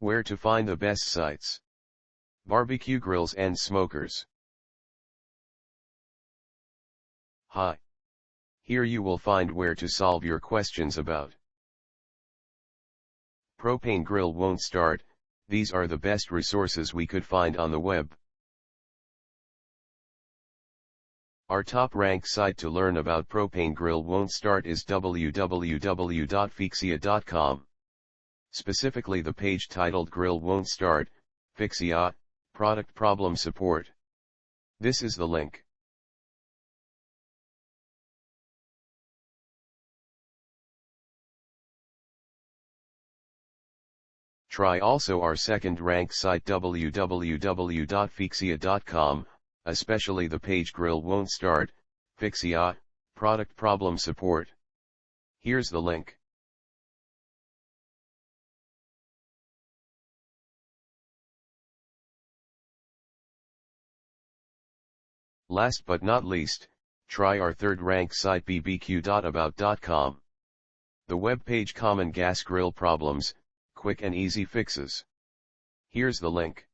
Where to find the best sites. Barbecue grills and smokers. Hi. Here you will find where to solve your questions about propane grill won't start. These are the best resources we could find on the web. Our top-ranked site to learn about propane grill won't start is www.fixia.com. Specifically the page titled Grill Won't Start, Fixia, Product Problem Support. This is the link. Try also our second-ranked site www.fixia.com, especially the page Grill Won't Start, Fixia, Product Problem Support. Here's the link. Last but not least, try our third-ranked site bbq.about.com. The web page Common Gas Grill Problems, Quick and Easy Fixes. Here's the link.